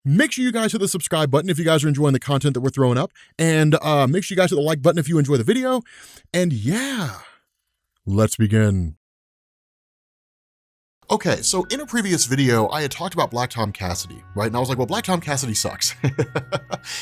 Make sure you guys hit the subscribe button if you guys are enjoying the content that we're throwing up. And make sure you guys hit the like button if you enjoy the video. And yeah, let's begin. Okay, so in a previous video, I had talked about Black Tom Cassidy, right? And I was like, well, Black Tom Cassidy sucks.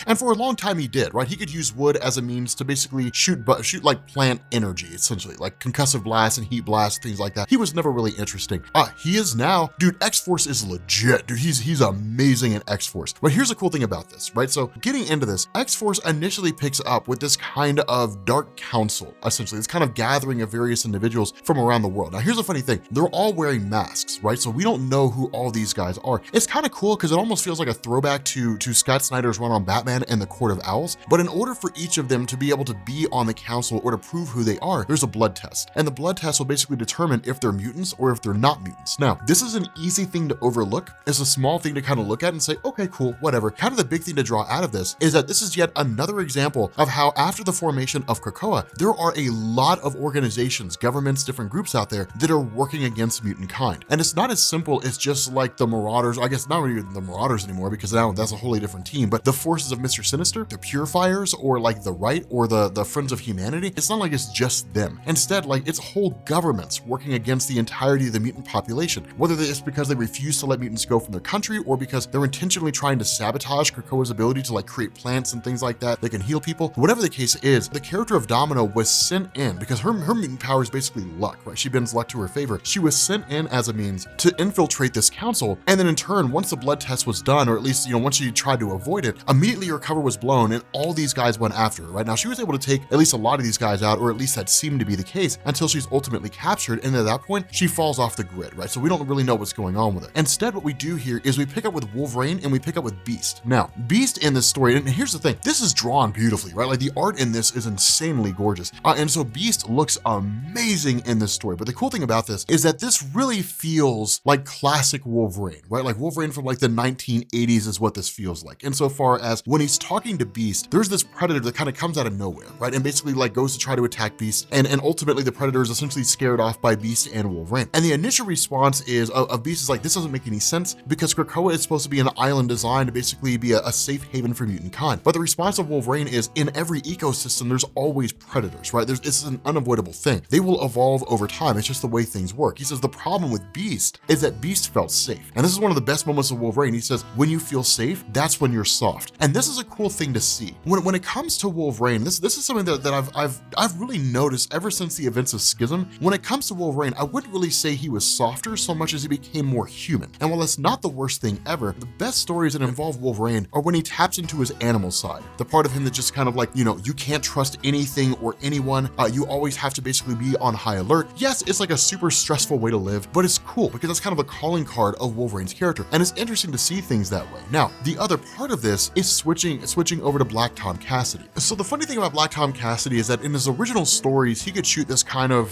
And for a long time he did, right? He could use wood as a means to basically shoot like plant energy, essentially, like concussive blasts and heat blasts, things like that. He was never really interesting. He is now, dude, X-Force is legit, dude. He's amazing in X-Force. But here's the cool thing about this, right? So getting into this, X-Force initially picks up with this kind of dark council, essentially. It's kind of gathering of various individuals from around the world. Now, here's the funny thing. They're all wearing masks, right? So we don't know who all these guys are. It's kind of cool because it almost feels like a throwback to Scott Snyder's run on Batman and the Court of Owls. But in order for each of them to be able to be on the council or to prove who they are, there's a blood test. And the blood test will basically determine if they're mutants or if they're not mutants. Now, this is an easy thing to overlook. It's a small thing to kind of look at and say, okay, cool, whatever. Kind of the big thing to draw out of this is that this is yet another example of how after the formation of Krakoa, there are a lot of organizations, governments, different groups out there that are working against mutant kind. And it's not as simple as just like the Marauders, I guess not really the Marauders anymore because now that's a wholly different team, but the forces of Mr. Sinister, the Purifiers, or like the Right, or the Friends of Humanity. It's not like it's just them. Instead, like it's whole governments working against the entirety of the mutant population, whether it's because they refuse to let mutants go from their country or because they're intentionally trying to sabotage Krakoa's ability to like create plants and things like that that can heal people. Whatever the case is, the character of Domino was sent in because her mutant power is basically luck, right? She bends luck to her favor. She was sent in as a means to infiltrate this council, and then in turn, once the blood test was done, or at least, once she tried to avoid it, immediately her cover was blown and all these guys went after her, right? Now, she was able to take at least a lot of these guys out, or at least that seemed to be the case, until she's ultimately captured, and at that point, she falls off the grid, right? So we don't really know what's going on with it. Instead, what we do here is we pick up with Wolverine and we pick up with Beast. Now, Beast in this story, and here's the thing, this is drawn beautifully, right? Like the art in this is insanely gorgeous. And so Beast looks amazing in this story. But the cool thing about this is that this really feels like classic Wolverine, right? Like Wolverine from like the 1980s is what this feels like. Insofar as when he's talking to Beast, there's this predator that kind of comes out of nowhere, right? And basically like goes to try to attack Beast. And ultimately the predator is essentially scared off by Beast and Wolverine. And the initial response is of Beast is like, this doesn't make any sense because Krakoa is supposed to be an island designed to basically be a safe haven for mutant kind. But the response of Wolverine is in every ecosystem, there's always predators, right? It's an unavoidable thing. They will evolve over time. It's just the way things work. He says the problem with Beast is that Beast felt safe. And this is one of the best moments of Wolverine. He says, when you feel safe, that's when you're soft. And this is a cool thing to see. When it comes to Wolverine, this is something that I've really noticed ever since the events of Schism. When it comes to Wolverine, I wouldn't really say he was softer so much as he became more human. And while that's not the worst thing ever, the best stories that involve Wolverine are when he taps into his animal side. The part of him that just kind of like, you can't trust anything or anyone. You always have to basically be on high alert. Yes, it's like a super stressful way to live, but it's cool because that's kind of a calling card of Wolverine's character. And it's interesting to see things that way. Now, the other part of this is switching over to Black Tom Cassidy. So the funny thing about Black Tom Cassidy is that in his original stories, he could shoot this kind of,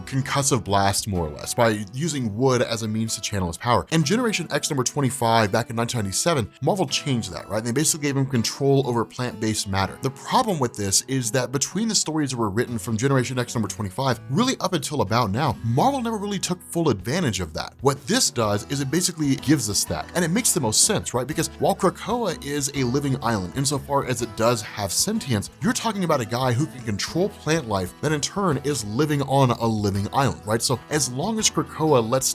concussive blast more or less by using wood as a means to channel his power. In Generation X number 25 back in 1997, Marvel changed that, right? They basically gave him control over plant-based matter. The problem with this is that between the stories that were written from Generation X number 25, really up until about now, Marvel never really took full advantage of that. What this does is it basically gives us that. And it makes the most sense, right? Because while Krakoa is a living island, insofar as it does have sentience, you're talking about a guy who can control plant life that in turn is living on a living island, right? So as long as Krakoa lets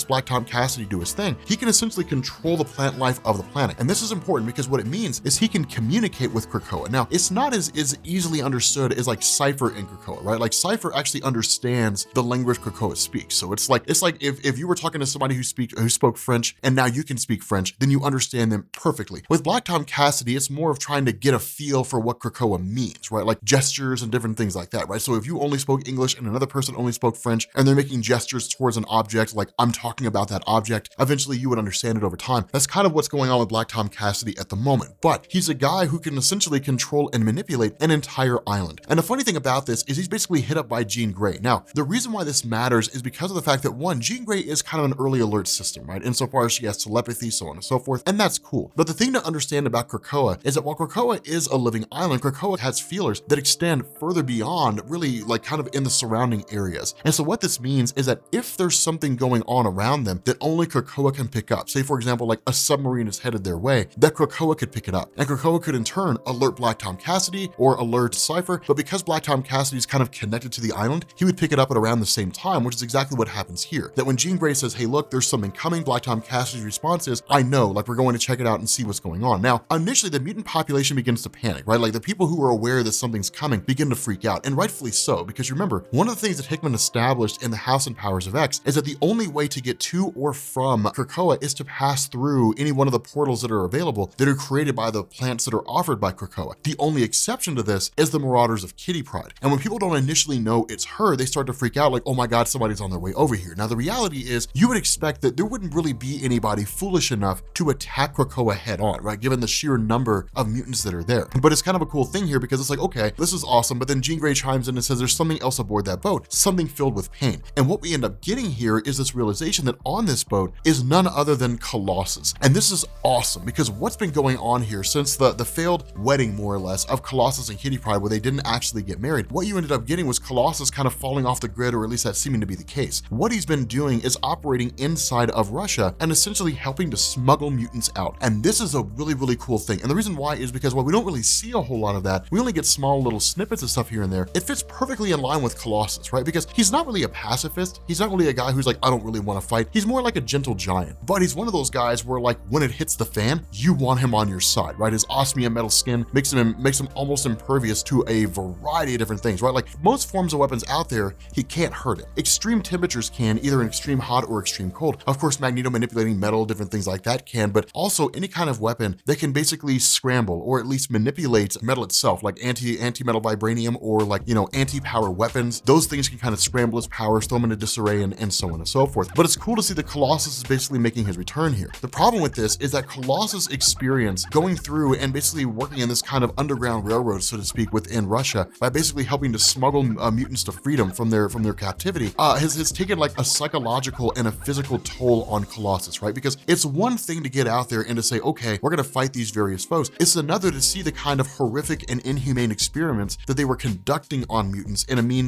Black Tom Cassidy do his thing, he can essentially control the plant life of the planet. And this is important because what it means is he can communicate with Krakoa. Now, it's not as easily understood as like Cypher in Krakoa, right? Like Cypher actually understands the language Krakoa speaks. So it's like if you were talking to somebody who spoke French and now you can speak French, then you understand them perfectly. With Black Tom Cassidy, it's more of trying to get a feel for what Krakoa means, right? Like gestures and different things like that, right? So if you only spoke English and another person only spoke French and they're making gestures towards an object, like I'm talking about that object, eventually you would understand it over time. That's kind of what's going on with Black Tom Cassidy at the moment. But he's a guy who can essentially control and manipulate an entire island. And the funny thing about this is he's basically hit up by Jean Grey. Now, the reason why this matters is because of the fact that that one, Jean Grey is kind of an early alert system, right? Insofar as she has telepathy, so on and so forth, and that's cool. But the thing to understand about Krakoa is that while Krakoa is a living island, Krakoa has feelers that extend further beyond, really like kind of in the surrounding areas. And so what this means is that if there's something going on around them that only Krakoa can pick up, say for example, like a submarine is headed their way, that Krakoa could pick it up. And Krakoa could in turn alert Black Tom Cassidy or alert Cypher, but because Black Tom Cassidy is kind of connected to the island, he would pick it up at around the same time, which is exactly what happens here. That when Jean Grey says, hey, look, there's something coming, Black Tom Cassidy's response is, I know, like we're going to check it out and see what's going on. Now, initially the mutant population begins to panic, right? Like the people who are aware that something's coming begin to freak out, and rightfully so, because remember, one of the things that Hickman established in the House and Powers of X is that the only way to get to or from Krakoa is to pass through any one of the portals that are available that are created by the plants that are offered by Krakoa. The only exception to this is the Marauders of Kitty Pryde. And when people don't initially know it's her, they start to freak out like, oh my God, somebody's on their way over here. Now, the reality is you would expect that there wouldn't really be anybody foolish enough to attack Krakoa head on, right? Given the sheer number of mutants that are there. But it's kind of a cool thing here because it's like, okay, this is awesome. But then Jean Grey chimes in and says there's something else aboard that boat, something filled with pain. And what we end up getting here is this realization that on this boat is none other than Colossus. And this is awesome because what's been going on here since the failed wedding, more or less, of Colossus and Kitty Pryde, where they didn't actually get married, what you ended up getting was Colossus kind of falling off the grid, or at least that seeming to be the case. What he's been doing is operating inside of Russia and essentially helping to smuggle mutants out. And this is a really, really cool thing. And the reason why is because while we don't really see a whole lot of that, we only get small little snippets of stuff here and there. It fits perfectly in line with Colossus, right? Because he's not really a pacifist. He's not really a guy who's like, I don't really want to fight. He's more like a gentle giant, but he's one of those guys where like when it hits the fan, you want him on your side, right? His osmium metal skin makes him almost impervious to a variety of different things, right? Like most forms of weapons out there, he can't hurt it. Extreme temperatures can, either in extreme hot or extreme cold. Of course, Magneto manipulating metal, different things like that can, but also any kind of weapon that can basically scramble or at least manipulate metal itself, like anti-metal vibranium or like, you know, anti-power weapons. Those things can kind of scramble its powers, throw them into disarray and so on and so forth. But it's cool to see that Colossus is basically making his return here. The problem with this is that Colossus' experience going through and basically working in this kind of underground railroad, so to speak, within Russia by basically helping to smuggle mutants to freedom from their captivity has taken like a psychological and a physical toll on Colossus, right? Because it's one thing to get out there and to say, okay, we're going to fight these various foes. It's another to see the kind of horrific and inhumane experiments that they were conducting on mutants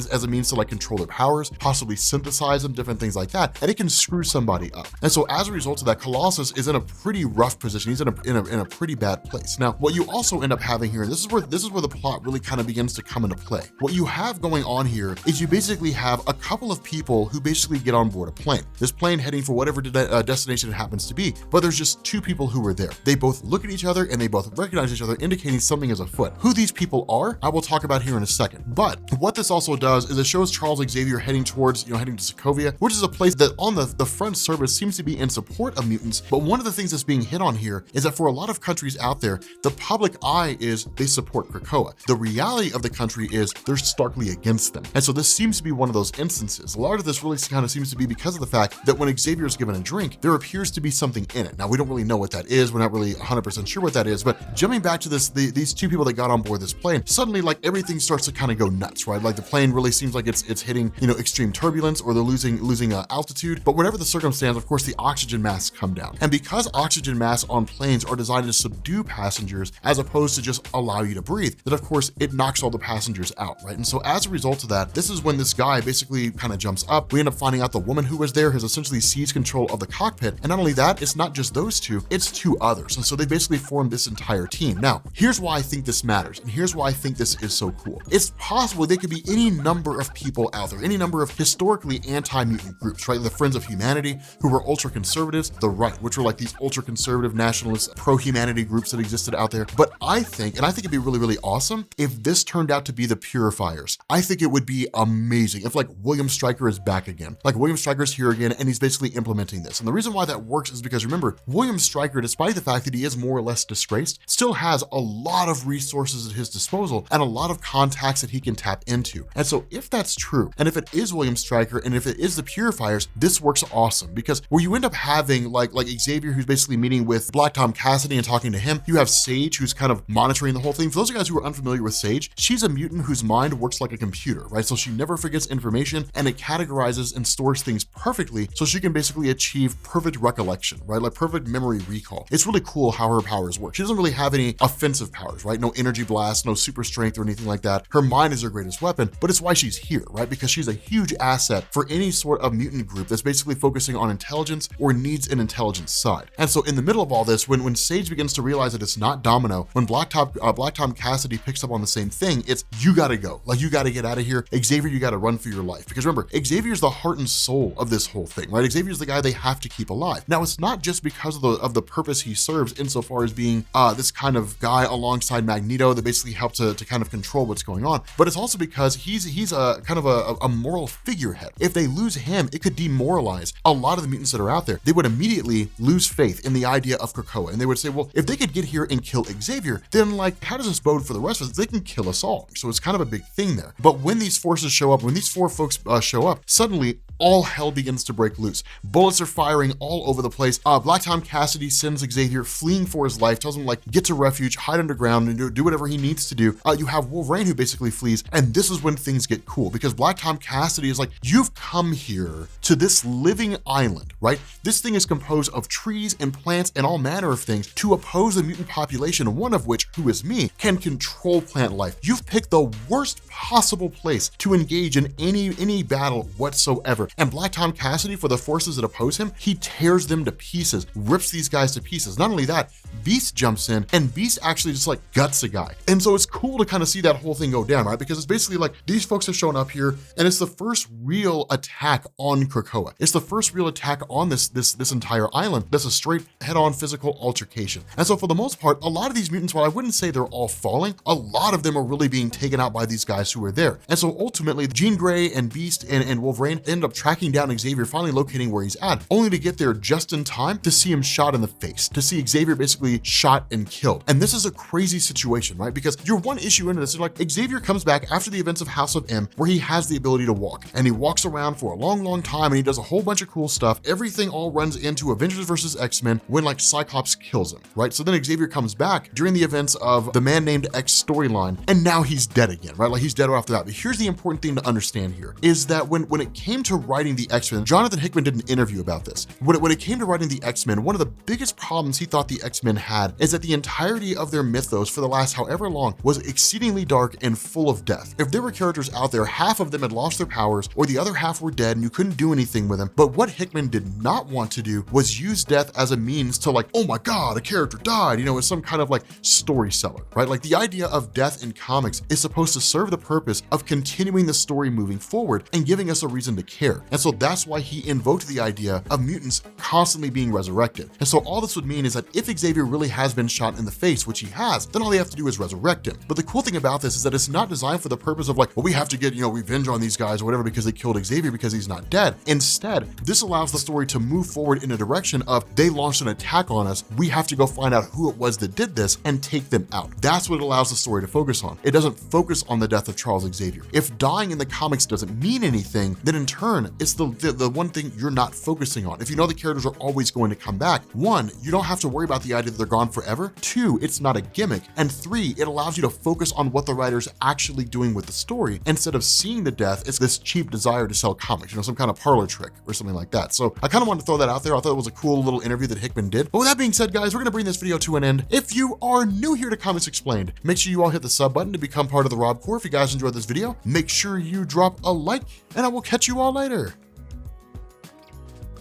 as a means to like control their powers, possibly synthesize them, different things like that, and it can screw somebody up. And so as a result of that, Colossus is in a pretty rough position. He's in a pretty bad place. Now, what you also end up having here, and this is where the plot really kind of begins to come into play. What you have going on here is you basically have a couple of people who basically get on board a plane. This plane heading for whatever destination it happens to be, but there's just two people who are there. They both look at each other and they both recognize each other, indicating something is afoot. Who these people are, I will talk about here in a second. But what this also does is it shows Charles Xavier heading to Sokovia, which is a place that on the front surface seems to be in support of mutants. But one of the things that's being hit on here is that for a lot of countries out there, the public eye is they support Krakoa. The reality of the country is they're starkly against them. And so this seems to be one of those instances. A lot of this really kind of seems to be because of the fact that when Xavier is given a drink, there appears to be something in it. Now, we don't really know what that is. We're not really 100% sure what that is, but jumping back to these two people that got on board this plane, suddenly like everything starts to kind of go nuts, right? Like the plane really seems like it's hitting, extreme turbulence, or they're losing altitude. But whatever the circumstance, of course, the oxygen masks come down. And because oxygen masks on planes are designed to subdue passengers as opposed to just allow you to breathe, that of course it knocks all the passengers out, right? And so as a result of that, this is when this guy basically kind of jumps up. We end up finding out the woman who was there has essentially seized control of the cockpit. And not only that, it's not just those two, it's two others. And so they basically formed this entire team. Now, here's why I think this matters. And here's why I think this is so cool. It's possible they could be any number of people out there, any number of historically anti-mutant groups, right? The Friends of Humanity, who were ultra-conservatives, the right, which were like these ultra-conservative nationalist pro-humanity groups that existed out there. But I think it'd be really, really awesome if this turned out to be the Purifiers. I think it would be amazing if like William Stryker is back again. Like William Stryker's here again and he's basically implementing this. And the reason why that works is because remember, William Stryker, despite the fact that he is more or less disgraced, still has a lot of resources at his disposal and a lot of contacts that he can tap into. And so if that's true, and if it is William Stryker, and if it is the Purifiers, this works awesome, because where you end up having like Xavier, who's basically meeting with Black Tom Cassidy and talking to him, you have Sage, who's kind of monitoring the whole thing. For those of you guys who are unfamiliar with Sage, she's a mutant whose mind works like a computer, right? So she never forgets information and it categorizes and stores things perfectly so she can basically achieve perfect recollection, right? Like perfect memory recall. It's really cool how her powers work. She doesn't really have any offensive powers, right? No energy blast, no super strength or anything like that. Her mind is her greatest weapon, but it's why she's here, right? Because she's a huge asset for any sort of mutant group that's basically focusing on intelligence or needs an intelligence side. And so in the middle of all this, when Sage begins to realize that it's not Domino, when Black Tom Cassidy picks up on the same thing, it's you gotta go. Like, you gotta get out of here. Xavier, you gotta run for your life. Because remember, Xavier's the heart and soul of this whole thing, right? Xavier's the guy they have to keep alive. Now, it's not just because of the purpose he serves insofar as being this kind of guy alongside Magneto that basically helps to kind of control what's going on, but it's also because he's a kind of a moral figurehead. If they lose him, it could demoralize a lot of the mutants that are out there. They would immediately lose faith in the idea of Krakoa, and they would say, well, if they could get here and kill Xavier, then like, how does this bode for the rest of us? They can kill us all. So it's kind of a big thing there. But when these forces show up, when these four folks show up, suddenly all hell begins to break loose. Bullets are firing all over the place. Black Tom Cassidy sends Xavier fleeing for his life, tells him like, get to refuge, hide underground, and do whatever he needs to do. You have Wolverine who basically flees, and this is when things get cool, because Black Tom Cassidy is like, you've come here to this living island, right? This thing is composed of trees and plants and all manner of things to oppose the mutant population, one of which, who is me, can control plant life. You've picked the worst possible place to engage in any battle whatsoever. And Black Tom Cassidy, for the forces that oppose him, he tears them to pieces, rips these guys to pieces. Not only that, Beast jumps in, and Beast actually just like guts a guy. And so it's cool to kind of see that whole thing go down, right? Because it's basically like these folks have shown up here, and it's the first real attack on Krakoa. It's the first real attack on this entire island. That's a straight head-on physical altercation. And so for the most part, a lot of these mutants, while I wouldn't say they're all falling, a lot of them are really being taken out by these guys who are there. And so ultimately, Jean Grey and Beast and Wolverine end up tracking down Xavier, finally locating where he's at, only to get there just in time to see him shot in the face, to see Xavier basically shot and killed. And this is a crazy situation, right? Because you're one issue into this, like Xavier comes back after the events of House of M, where he has the ability to walk, and he walks around for a long time, and he does a whole bunch of cool stuff. Everything all runs into Avengers versus X-Men when like Cyclops kills him, right? So then Xavier comes back during the events of the Man Named X storyline, and now he's dead again, right? Like he's dead after that. But here's the important thing to understand here is that when it came to writing the X-Men, Jonathan Hickman did an interview about this. When it came to writing the X-Men, one of the biggest problems he thought the X-Men had is that the entirety of their mythos for the last however long was exceedingly dark and full of death. If there were characters out there, half of them had lost their powers, or the other half were dead and you couldn't do anything with them. But what Hickman did not want to do was use death as a means to like, oh my God, a character died, you know, as some kind of like story seller, right? Like the idea of death in comics is supposed to serve the purpose of continuing the story moving forward and giving us a reason to care. And so that's why he invoked the idea of mutants constantly being resurrected. And so all this would mean is that if Xavier really has been shot in the face, which he has, then all they have to do is resurrect him. But the cool thing about this is that it's not designed for the purpose of like, well, we have to get, you know, revenge on these guys or whatever because they killed Xavier because he's not dead. Instead, this allows the story to move forward in a direction of they launched an attack on us. We have to go find out who it was that did this and take them out. That's what it allows the story to focus on. It doesn't focus on the death of Charles Xavier. If dying in the comics doesn't mean anything, then in turn, it's the one thing you're not focusing on. If you know the characters are always going to come back, one, you don't have to worry about the idea that they're gone forever. Two, it's not a gimmick. And three, it allows you to focus on what the writer's actually doing with the story instead of seeing the death as this cheap desire to sell comics, you know, some kind of parlor trick or something like that. So I kind of wanted to throw that out there. I thought it was a cool little interview that Hickman did. But with that being said, guys, we're going to bring this video to an end. If you are new here to Comics Explained, make sure you all hit the sub button to become part of the Rob Corps. If you guys enjoyed this video, make sure you drop a like, and I will catch you all later.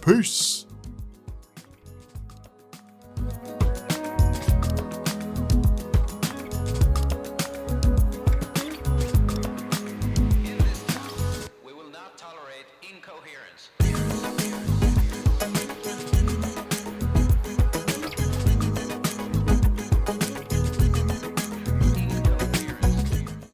Peace.